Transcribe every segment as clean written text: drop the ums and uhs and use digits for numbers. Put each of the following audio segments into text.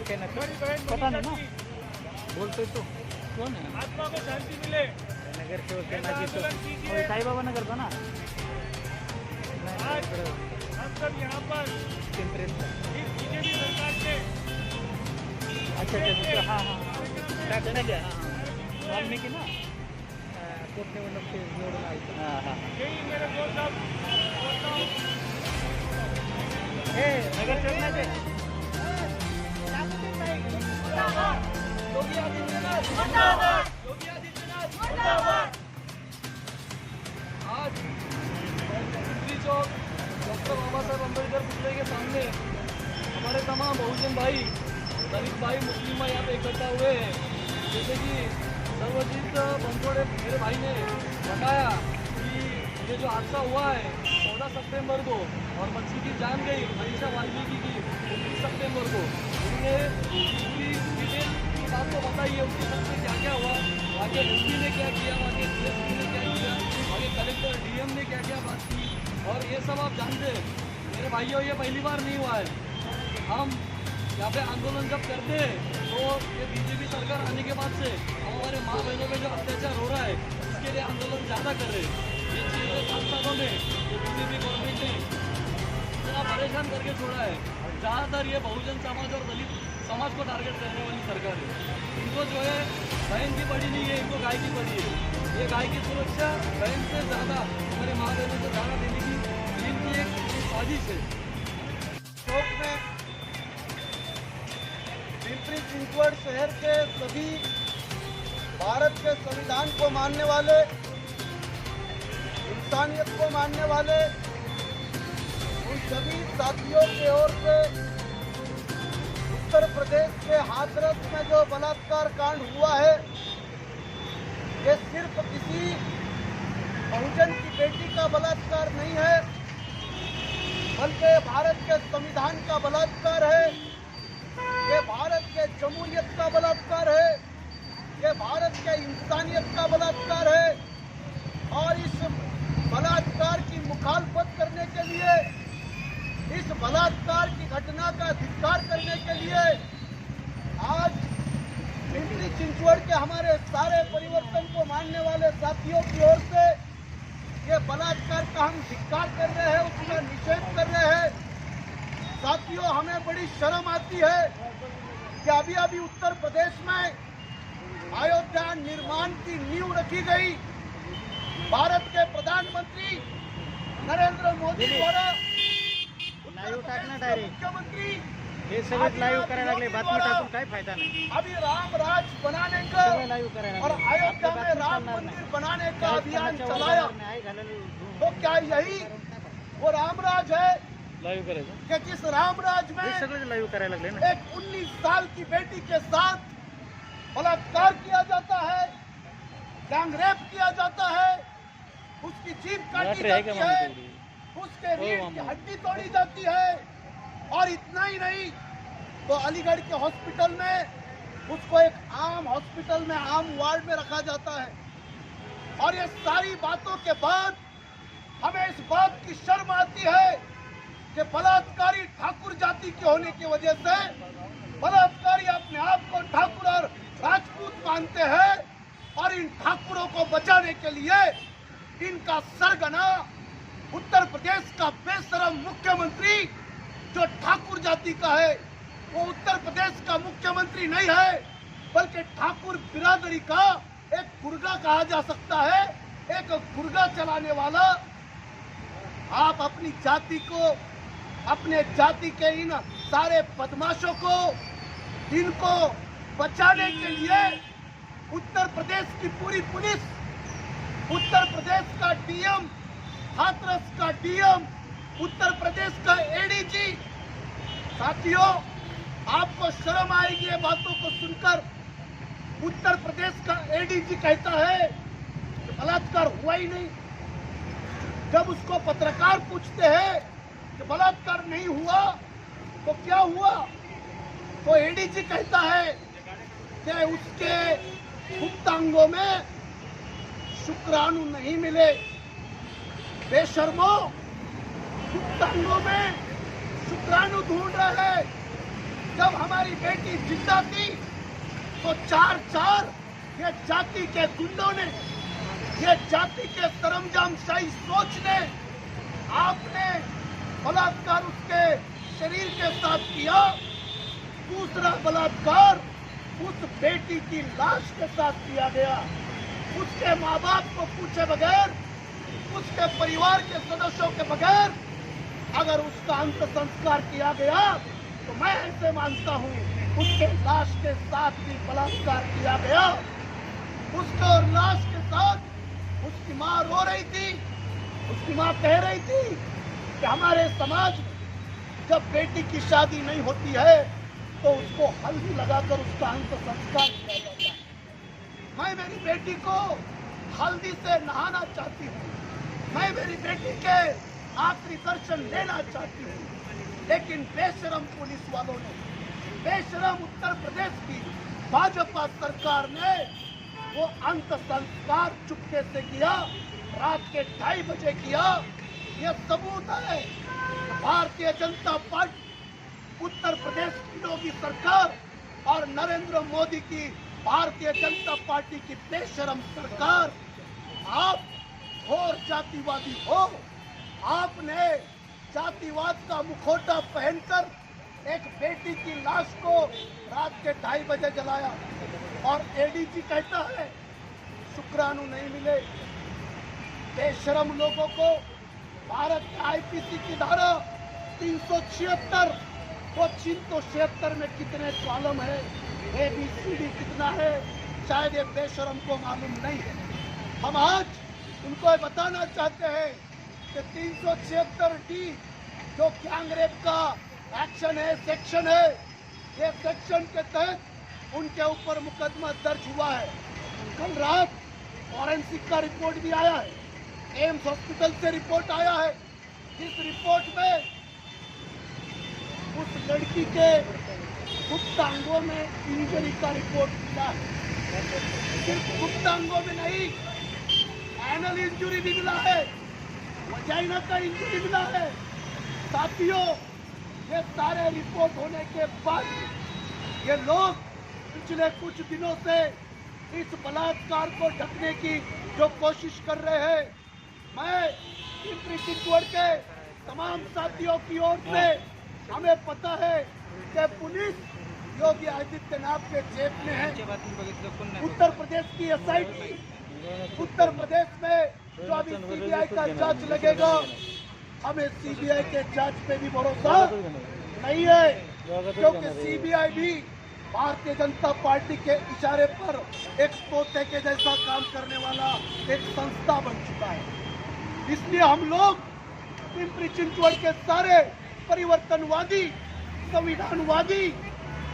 पता नहीं ना, बोलते तो कौन है आत्मा को शांति मिले। नगर सेवक के नाजी तो साई बाबा नगर था ना। आज हम सब यहाँ पर इस बीजेपी सरकार के अच्छा अच्छा हाँ हाँ वाल्मीकि ना कोर्ट निवडणूक ते निवडून आले हां हां यही मेरे दोस्त साहब हे नगर सेवक ना ते योगी आदित्यनाथ जिंदाबाद, योगी आदित्यनाथ जिंदाबाद। आज दिल्ली चौक डॉक्टर बाबा साहब अम्बेडकर पुतले के सामने हमारे तमाम बहुजन भाई, दलित भाई, मुस्लिम भाई यहाँ पे इकट्ठा हुए हैं। जैसे कि सर्वजीत बनसोड़े मेरे भाई ने बताया कि ये जो हादसा हुआ है 14 सितंबर को और बच्ची की जान गई मनीषा वाल्मीकि की 19 सितंबर को, उन्होंने पूरी डिटेल की बात को बताई है। उसके साथ में क्या क्या हुआ, वहाँ के एसपी ने क्या किया, वहाँ के डीएसपी ने क्या किया, वहाँ के कलेक्टर डीएम ने क्या क्या बात की, और ये सब आप जानते हैं मेरे भाइयों, ये पहली बार नहीं हुआ है। हम यहाँ पे आंदोलन जब करते हैं तो ये बीजेपी सरकार आने के बाद से हम हमारे माँ बहनों पे जो अत्याचार हो रहा है उसके लिए आंदोलन ज़्यादा कर रहे हैं। ये 6 से 7 सालों में ये बीजेपी गवर्नमेंट ने इतना परेशान करके छोड़ा है। ज़्यादातर ये बहुजन समाज और दलित समाज को टारगेट करने वाली सरकार है। इनको जो है बहन की पड़ी नहीं है, इनको गाय की पड़ी है। ये गाय की सुरक्षा बहन से ज़्यादा, हमारे माँ बहनों से ज़्यादा देने की इनकी एक साजिश है। चौक में पिंपरी चिंचवड शहर के सभी भारत के संविधान को मानने वाले, इंसानियत को मानने वाले उन सभी साथियों की ओर से उत्तर प्रदेश के हाथरस में जो बलात्कार कांड हुआ है, ये सिर्फ किसी बहुजन की बेटी का बलात्कार नहीं है, बल्कि भारत के संविधान का बलात्कार है, ये भारत के जमहूरियत का बलात्कार है, ये भारत के इंसानियत का बलात्कार है। और इस बलात्कार की मुखालफत करने के लिए, इस बलात्कार की घटना का धिक्कार करने के लिए आज पिंपरी चिंचवड के हमारे सारे परिवर्तन को मानने वाले साथियों की ओर से ये बलात्कार का हम धिक्कार कर रहे हैं, उसका निषेध कर रहे हैं। साथियों, हमें बड़ी शर्म आती है कि अभी अभी उत्तर प्रदेश में अयोध्या निर्माण की नींव रखी गई। भारत के प्रधानमंत्री नरेंद्र मोदी द्वारा मुख्यमंत्री हे सगळं लाईव्ह करायला लागले, बातमी टाकून काय फायदा नाही। अभी राम राज बनाने का और अयोध्या में राम मंदिर बनाने का अभियान चलाया, तो क्या यही वो रामराज है लाईव्ह करायचं कि जिस रामराज में सगळं लाईव्ह करायला लागले ना। एक 19 साल की बेटी के साथ बलात्कार किया जाता है, गैंग रेप किया जाता है, उसकी जीभ काटी जाती है, उसके रीढ़ की हड्डी तोड़ी जाती है, और इतना ही नहीं तो अलीगढ़ के हॉस्पिटल में उसको एक आम हॉस्पिटल में, आम वार्ड में रखा जाता है। और ये सारी बातों के बाद हमें इस बात की शर्म आती है कि बलात्कारी ठाकुर जाति के होने की वजह से बलात्कारी अपने आप को ठाकुर और राजपूत मानते हैं, और इन ठाकुरों को बचाने के लिए इनका सरगना उत्तर प्रदेश का बेशरम मुख्यमंत्री जो ठाकुर जाति का है, वो उत्तर प्रदेश का मुख्यमंत्री नहीं है, बल्कि ठाकुर बिरादरी का एक गुर्गा कहा जा सकता है, एक गुर्गा चलाने वाला। आप अपनी जाति को, अपने जाति के इन सारे बदमाशों को, इनको बचाने के लिए उत्तर प्रदेश की पूरी पुलिस, उत्तर प्रदेश का डीएम, हाथरस का डीएम, उत्तर प्रदेश का एडीजी। साथियों, आपको शर्म आएगी ये बातों को सुनकर। उत्तर प्रदेश का एडीजी कहता है कि बलात्कार हुआ ही नहीं। जब उसको पत्रकार पूछते हैं कि बलात्कार नहीं हुआ तो क्या हुआ, तो एडीजी कहता है कि उसके गुप्तांगों में शुक्राणु नहीं मिले। बेशर्मो, गुप्तांगों में शुक्राणु ढूंढ रहे हैं, जब हमारी बेटी जिंदा थी तो 4-4 ये जाति के गुंडों ने, ये जाति के सरंजामशाही सोच ने आपने बलात्कार उसके शरीर के साथ किया। दूसरा बलात्कार उस बेटी की लाश के साथ किया गया। उसके माँ बाप को पूछे बगैर, उसके परिवार के सदस्यों के बगैर अगर उसका अंत संस्कार किया गया तो मैं ऐसे मानता हूँ उसके लाश के साथ भी बलात्कार किया गया। उसके और लाश के साथ उसकी माँ रो रही थी। उसकी माँ कह रही थी कि हमारे समाज में जब बेटी की शादी नहीं होती है तो उसको हल्दी लगाकर उसका अंत संस्कार किया जाता है। मैं मेरी बेटी को हल्दी से नहाना चाहती हूँ। मैं मेरी बेटी के आखिरी दर्शन लेना चाहती हूँ। लेकिन बेशरम पुलिस वालों ने, बेशरम उत्तर प्रदेश की भाजपा सरकार ने वो अंत संस्कार चुपके से किया, रात के 2:30 बजे किया। ये सबूत है भारतीय जनता पार्टी, उत्तर प्रदेश की योगी सरकार और नरेंद्र मोदी की भारतीय जनता पार्टी की बेशरम सरकार। आप घोर जातिवादी हो। आपने जातिवाद का मुखौटा पहनकर एक बेटी की लाश को रात के 2:30 बजे जलाया और एडीजी कहता है शुक्राणु नहीं मिले। बेशरम लोगों को भारत के आईपीसी की धारा 376 वो 376 में कितने कॉलम है, ABCD कितना है, शायद ये बेशरम को मालूम नहीं है। हम आज उनको बताना चाहते हैं कि 376D जो गैंग रेप का एक्शन है, सेक्शन है, ये सेक्शन के तहत उनके ऊपर मुकदमा दर्ज हुआ है। कल रात फॉरेंसिक का रिपोर्ट भी आया है, एम्स हॉस्पिटल से रिपोर्ट आया है। इस रिपोर्ट में उस लड़की के गुप्तांगों में इंजरी का रिपोर्ट मिला है। सिर्फ गुप्तांगों में नहीं, एनल इंजरी भी मिला है, वजाइना का इंजरी मिला है। साथियों, ये सारे रिपोर्ट होने के बाद ये लोग पिछले कुछ दिनों से इस बलात्कार को ढकने की जो कोशिश कर रहे हैं, मैं पिंपरी चिंचवड के तमाम साथियों की ओर से, हमें पता है कि पुलिस योगी आदित्यनाथ के जेब में है। उत्तर प्रदेश की SIT, उत्तर प्रदेश में जो अभी CBI का जांच लगेगा, हमें CBI के जांच पे भी भरोसा नहीं है, क्योंकि CBI भी भारतीय जनता पार्टी के इशारे पर एक पोते के जैसा काम करने वाला एक संस्था बन चुका है। इसलिए हम लोग पिंपरी चिंचवड के सारे परिवर्तनवादी, संविधानवादी,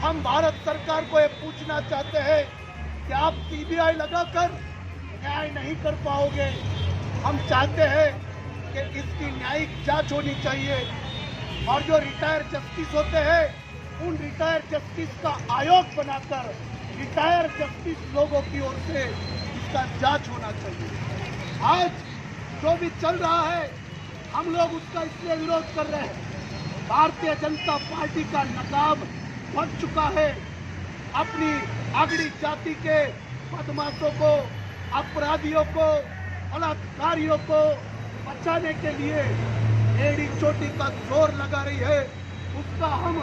हम भारत सरकार को ये पूछना चाहते हैं कि आप CBI लगाकर न्याय नहीं कर पाओगे। हम चाहते हैं कि इसकी न्यायिक जांच होनी चाहिए और जो रिटायर जस्टिस होते हैं उन रिटायर जस्टिस का आयोग बनाकर रिटायर जस्टिस लोगों की ओर से इसका जांच होना चाहिए। आज जो भी चल रहा है हम लोग उसका इसलिए विरोध कर रहे हैं। भारतीय जनता पार्टी का नकाब फट चुका है। अपनी अगड़ी जाति के बदमाशों को, अपराधियों को, बलात्कारियों को बचाने के लिए एड़ी चोटी का जोर लगा रही है, उसका हम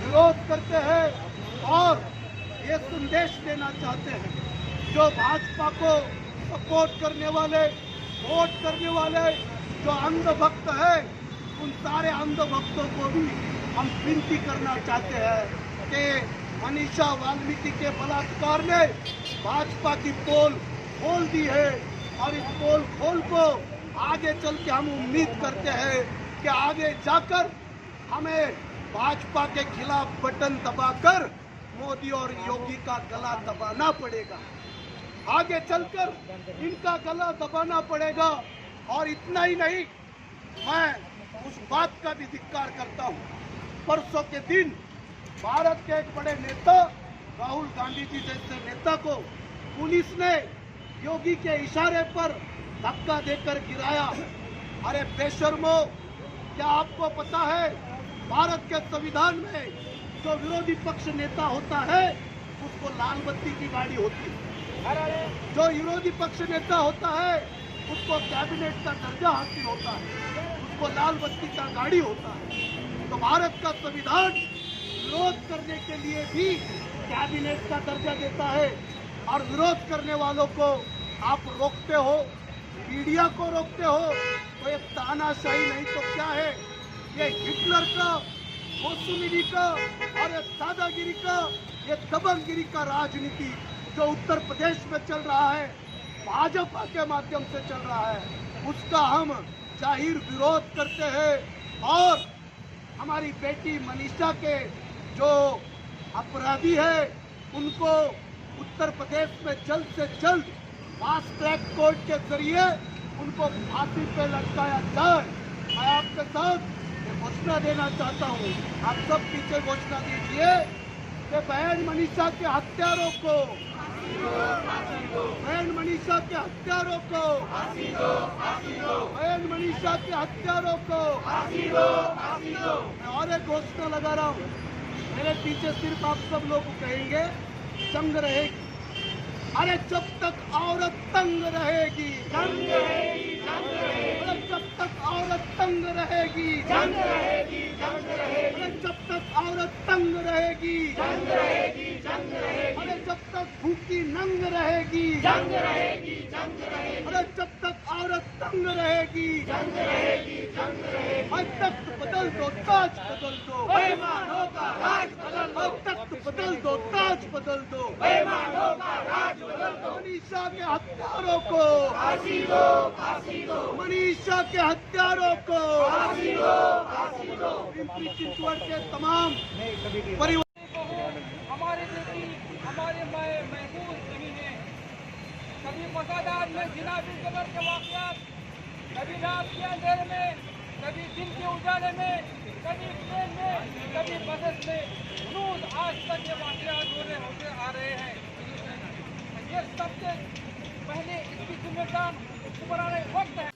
विरोध करते हैं और ये संदेश देना चाहते हैं जो भाजपा को सपोर्ट करने वाले, वोट करने वाले जो अंधभक्त है, उन सारे अंधभक्तों को भी हम विनती करना चाहते हैं कि मनीषा वाल्मीकि के बलात्कार ने भाजपा की पोल खोल दी है और इस पोल खोल को आगे चल के हम उम्मीद करते हैं कि आगे जाकर हमें भाजपा के खिलाफ बटन दबाकर मोदी और योगी का गला दबाना पड़ेगा। आगे चलकर इनका गला दबाना पड़ेगा। और इतना ही नहीं, मैं उस बात का भी धिक्कार करता हूँ, परसों के दिन भारत के एक बड़े नेता राहुल गांधी जी जैसे नेता को पुलिस ने योगी के इशारे पर धक्का देकर गिराया। अरे बेशर्मो, क्या आपको पता है भारत के संविधान में जो विरोधी पक्ष नेता होता है उसको लाल बत्ती की गाड़ी होती है, जो विरोधी पक्ष नेता होता है उसको कैबिनेट का दर्जा हासिल होता है, उसको लाल बत्ती का गाड़ी होता है। तो भारत का संविधान विरोध करने के लिए भी कैबिनेट का दर्जा देता है, और विरोध करने वालों को आप रोकते हो, मीडिया को रोकते हो, तो ये तानाशाही नहीं तो क्या है? ये हिटलर का, मुसोलिनी का और ये दादागिरी का, ये दबंगगिरी का राजनीति जो उत्तर प्रदेश में चल रहा है, भाजपा के माध्यम से चल रहा है, उसका हम जाहिर विरोध करते हैं। और हमारी बेटी मनीषा के जो अपराधी है उनको उत्तर प्रदेश में जल्द से जल्द फास्ट ट्रैक कोर्ट के जरिए उनको फांसी पे लटकाया जाए। मैं आपके साथ ये घोषणा देना चाहता हूँ, आप सब पीछे घोषणा दीजिए कि बहन मनीषा के हत्यारों को, बहन मनीषा के हत्यारों को, बहन मनीषा के हत्यारों को। मैं और एक घोषणा लगा रहा हूँ, मेरे पीछे सिर्फ आप सब लोग कहेंगे जंग रहेगी। अरे जब तक औरत तंग रहेगी, जंग रहेगी, जंग रहेगी। अरे जब तक औरत तंग रहेगी, जंग रहेगी, जंग रहेगी। अरे जब तक औरत तंग रहेगी, जंग रहेगी, जंग रहेगी। अरे जब तक भूखी नंग रहेगी, जंग रहेगी, जंग रहेगी। अरे जब तक औरत तंग रहेगी, जंग रहेगी, जंग रहेगी। अरे तख्त बदल दो, ताज बदल दो, बेईमानों का राज बदल दो। तख्त बदल दो, ताज बदल दो, बेईमानों का राज। मनीषा के हत्यारों को फांसी दो, फांसी दो। मनीषा के हत्यारों को फांसी दो, फांसी दो। पिंपरी चिंचवड के तमाम परिवार, हमारे बेटी, हमारे महफूज नहीं है। कभी मसादार में जिनाबी कबर के वाक़यात, कभी रात के अंधेरे में, कभी दिन के उजाले में, कभी ट्रेन में, कभी बसेस में, रोज आज तक ये वाक़यात होते आ रहे हैं। ये सबसे पहले इसकी जिम्मेदार तुम्हारा वक्त है।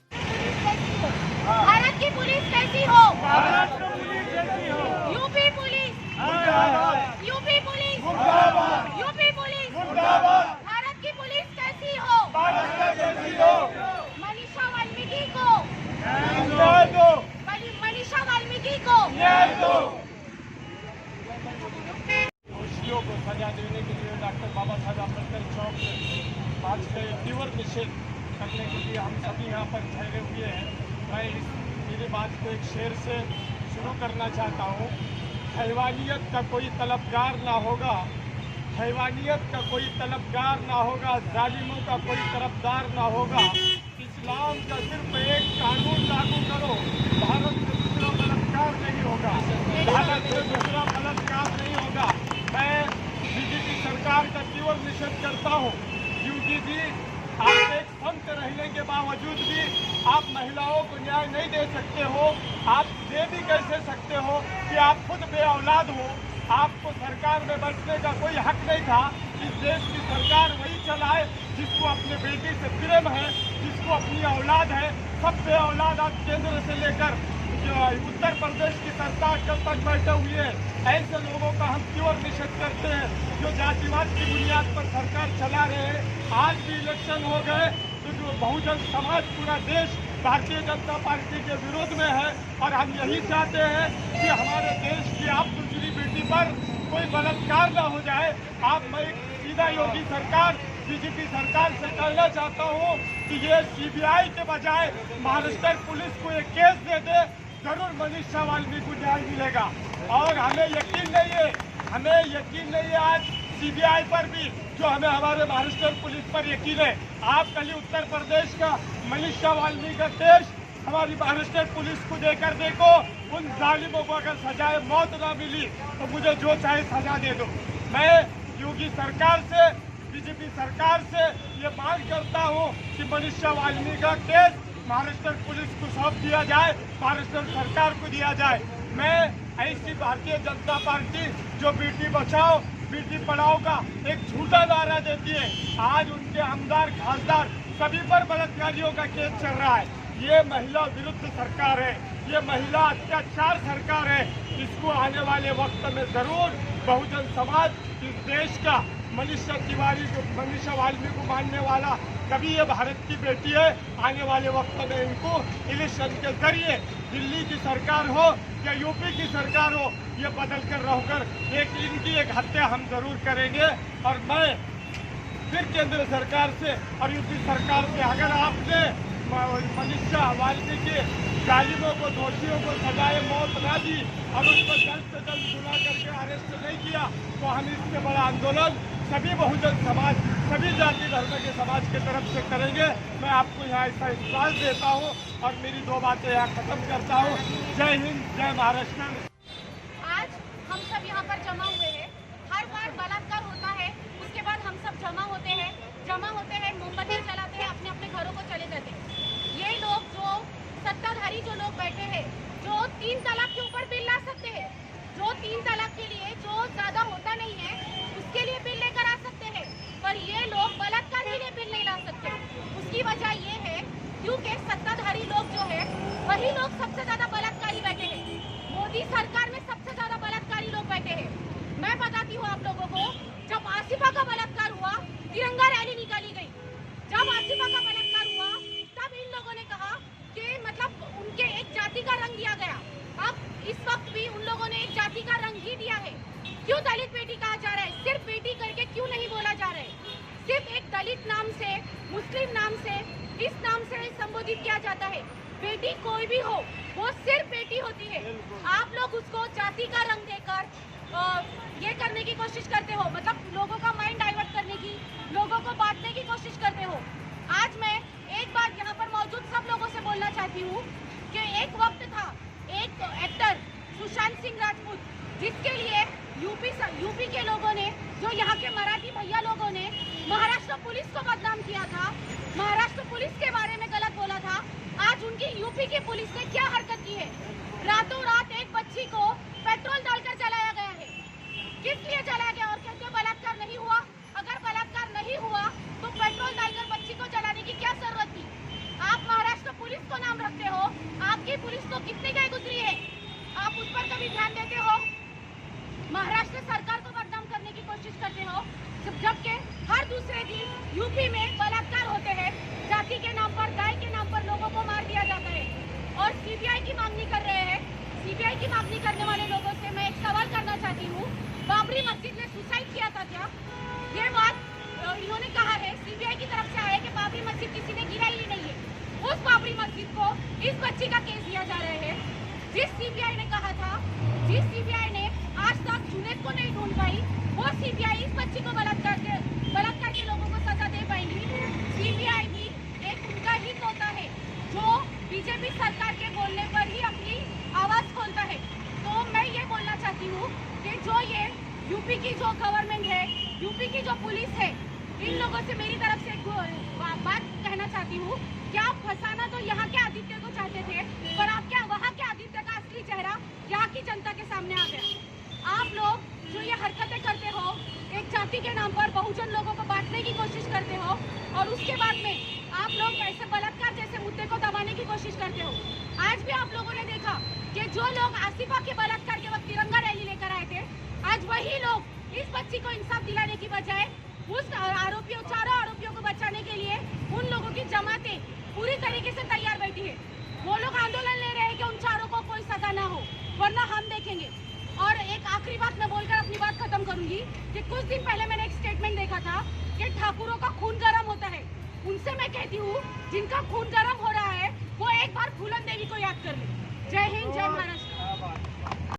भारत की पुलिस कैसी हो? भारत की पुलिस कैसी हो? UP police, UP police, UP police, Bharat की पुलिस कैसी हो? कैसी हो? मनीषा वाल्मीकि को, न्याय दो, मनीषा वाल्मीकि को न्याय दो। दोषियों को सजा देने के लिए डॉक्टर बाबा साहब अम्बेडकर चौक में आज के तीव्र निषेध करने के लिए हम सभी यहाँ पर ठहरे हुए हैं। मैं मेरी बात को एक शेर से शुरू करना चाहता हूँ। हैवानियत का कोई तलबगार ना होगा, हैवानियत का कोई तलबगार ना होगा, जालिमों का कोई तरफदार ना होगा। इस्लाम का सिर्फ एक कानून लागू करो, भारत में दूसरा बलात्कार नहीं होगा, भारत में दूसरा बलात्कार नहीं होगा। मैं बीजेपी सरकार का तीव्र निषेध करता हूँ। योगी जी, आप एक संत रहने के बावजूद भी आप महिलाओं को न्याय नहीं दे सकते हो। आप दे भी कैसे सकते हो कि आप खुद बे औलाद हो, आपको सरकार में बैठने का कोई हक नहीं था। इस देश की सरकार वही चलाए जिसको अपने बेटी से प्रेम है, जिसको अपनी औलाद है। सब बे औलाद आप केंद्र से लेकर उत्तर प्रदेश की सरकार कल तक बैठे हुए हैं। ऐसे लोगों का हम तीव्र निषेध करते हैं जो जातिवाद की बुनियाद पर सरकार चला रहे हैं। आज भी इलेक्शन हो गए तो जो बहुजन समाज पूरा देश भारतीय जनता पार्टी के विरोध में है, और हम यही चाहते हैं कि हमारे देश की आप दूसरी बेटी पर कोई बलात्कार न हो जाए। मैं सीधा योगी सरकार, बीजेपी सरकार से कहना चाहता हूँ कि ये सीबीआई के बजाय महाराष्ट्र पुलिस को एक केस दे दे, जरूर मनीषा वाल्मीकि को न्याय मिलेगा। और हमें यकीन नहीं है आज सीबीआई पर भी, जो हमें हमारे महाराष्ट्र पुलिस पर यकीन है। आप कल उत्तर प्रदेश का मनीषा वाल्मीकि का केस हमारी महाराष्ट्र पुलिस को देकर देखो, उन जालिमों को अगर सजाए मौत ना मिली तो मुझे जो चाहे सजा दे दो। मैं योगी सरकार से, बीजेपी सरकार से ये मांग करता हूँ कि मनीषा वाल्मीकि का केस महाराष्ट्र पुलिस को सौंप दिया जाए, महाराष्ट्र सरकार को दिया जाए। मैं ऐसी भारतीय जनता पार्टी जो बेटी बचाओ बेटी पढ़ाओ का एक झूठा नारा देती है, आज उनके आमदार खासदार सभी पर बलात्कारियों का केस चल रहा है। ये महिला विरुद्ध सरकार है, ये महिला अत्याचार सरकार है। इसको आने वाले वक्त में जरूर बहुजन समाज इस देश का मनीषा तिवारी को, मनीषा वाल्मीकि को मानने वाला कभी ये भारत की बेटी है, आने वाले वक्त में इनको इलेक्शन के जरिए दिल्ली की सरकार हो या यूपी की सरकार हो, ये बदल कर रहकर इनकी एक हत्या हम जरूर करेंगे। और मैं फिर केंद्र सरकार से और यूपी सरकार से, अगर आपने मनीषा वाल्मीकि जालिमों को, दोषियों को सजाए मौत ना दी और उसको जल्द से जल्द बुला करके अरेस्ट नहीं किया, तो हम इससे बड़ा आंदोलन सभी बहुजन समाज, सभी जाति धर्म के समाज की तरफ से करेंगे। मैं आपको यहाँ ऐसा विश्वास देता हूँ और मेरी 2 बातें यहाँ खत्म करता हूँ। जय हिंद, जय महाराष्ट्र। आज हम सब यहाँ पर जमा हुए हैं। हर बार बलात्कार होता है, उसके बाद हम सब जमा होते हैं, मोमबत्ती जलाते हैं, अपने अपने घरों को चले जाते हैं। ये लोग जो सत्ताधारी जो लोग बैठे हैं, जो 3 तलाक के ऊपर बिल ला सकते हैं, जो 3 तलाक के लिए जो ज्यादा होता नहीं है उसके लिए बिल लेकर आ सकते हैं, पर ये लोग बलात्कार के लिए बिल नहीं ला सकते। उसकी वजह ये है क्योंकि सत्ताधारी लोग जो है वही लोग सबसे ज्यादा बलात्कारी बैठे हैं। मोदी सरकार में सबसे ज्यादा बलात्कारी लोग बैठे हैं। मैं बताती हूँ आप लोगों को, जब आसिफा का बलात्कार हुआ, तिरंगा रैली निकाली गई। जब आसिफा का बलात्कार हुआ तब इन लोगों ने कहा कि मतलब उनके एक जाति का रंग दिया गया। अब इस वक्त भी उन लोगों ने एक जाति का रंग ही दिया है। क्यों दलित बेटी कहा जा रहा है? सिर्फ बेटी करके क्यों नहीं बोला जा रहा है? सिर्फ एक दलित नाम से, मुस्लिम नाम से, इस नाम से संबोधित किया जाता है। बेटी कोई भी हो, वो सिर्फ बेटी होती है। आप लोग उसको जाति का रंग देकर ये करने की कोशिश करते हो, मतलब लोगों का माइंड डाइवर्ट करने की, लोगों को बांटने की कोशिश करते हो। आज मैं एक बात यहाँ पर मौजूद सब लोगों से बोलना चाहती हूँ कि एक वक्त था, एक एक्टर सुशांत सिंह राजपूत, जिसके लिए यूपी के लोगों ने, जो यहाँ के मराठी भैया लोगों ने महाराष्ट्र पुलिस को बदनाम किया था, महाराष्ट्र पुलिस के बारे में गलत बोला था। आज उनकी यूपी की पुलिस ने क्या हरकत की है? रातों रात एक बच्ची को पेट्रोल डालकर जलाया गया है। किस लिए जलाया गया? और कहते बलात्कार नहीं हुआ। अगर बलात्कार नहीं हुआ तो पेट्रोल डालकर बच्ची को जलाने की क्या जरूरत थी? आप महाराष्ट्र पुलिस को नाम रखते हो, आपकी पुलिस तो कितनी गई गुजरी है, आप उस पर कभी ध्यान देते हो? महाराष्ट्र सरकार को बदनाम करने की कोशिश करते हो, जबकि हर दूसरे दिन यूपी में बलात्कार होते हैं, जाति के नाम पर, गाय के नाम पर लोगों को मार दिया जाता है। और सीबीआई की मांगनी कर रहे हैं। सीबीआई की मांगनी करने वाले लोगों से मैं एक सवाल करना चाहती हूँ, बाबरी मस्जिद ने सुसाइड किया था क्या? ये बात इन्होंने कहा है, सीबीआई की तरफ से आया कि बाबरी मस्जिद किसी ने गिराई ही नहीं है। उस बाबरी मस्जिद को इस बच्ची का केस दिया जा रहा है। जिस सीबीआई ने कहा था, जिस सीबीआई ने आज तक जुनैद को नहीं ढूंढ पाई, वो सीबीआई इस बच्ची को बलात्कार के लोगों को सजा दे पाएंगी। सीबीआई भी एक उनका हित होता है, जो बीजेपी सरकार के बोलने पर ही अपनी आवाज खोलता है। तो मैं ये बोलना चाहती हूँ कि जो ये यूपी की जो गवर्नमेंट है, यूपी की जो पुलिस है, इन लोगों से मेरी तरफ से बात कहना चाहती हूँ कि आप फंसाना तो यहाँ के आदित्य को चाहते थे, पर आप क्या वहाँ के आदित्य का असली चेहरा यहाँ की जनता के सामने आ गया। आप लोग जो ये हरकतें करते हो, एक जाति के नाम पर बहुजन लोगों को बांटने की कोशिश करते हो, और उसके बाद में आप लोग ऐसे बलात्कार जैसे मुद्दे को दबाने की कोशिश करते हो। आज भी आप लोगों ने देखा कि जो लोग आसिफा के बलात्कार के वक्त तिरंगा रैली लेकर आए थे, आज वही लोग इस बच्ची को इंसाफ दिलाने की बजाय उस आरोपियों, चारों आरोपियों को बचाने के लिए उन लोगों की जमातें पूरी तरीके से तैयार बैठी है। वो लोग आंदोलन ले रहे हैं कि उन चारों को कोई सजा ना हो, वरना हम देखेंगे। और एक आखिरी बात मैं बोलकर अपनी बात खत्म करूंगी कि कुछ दिन पहले मैंने एक स्टेटमेंट देखा था कि ठाकुरों का खून गर्म होता है। उनसे मैं कहती हूँ, जिनका खून गर्म हो रहा है वो एक बार फूलन देवी को याद कर ले। जय हिंद, जय महाराष्ट्र।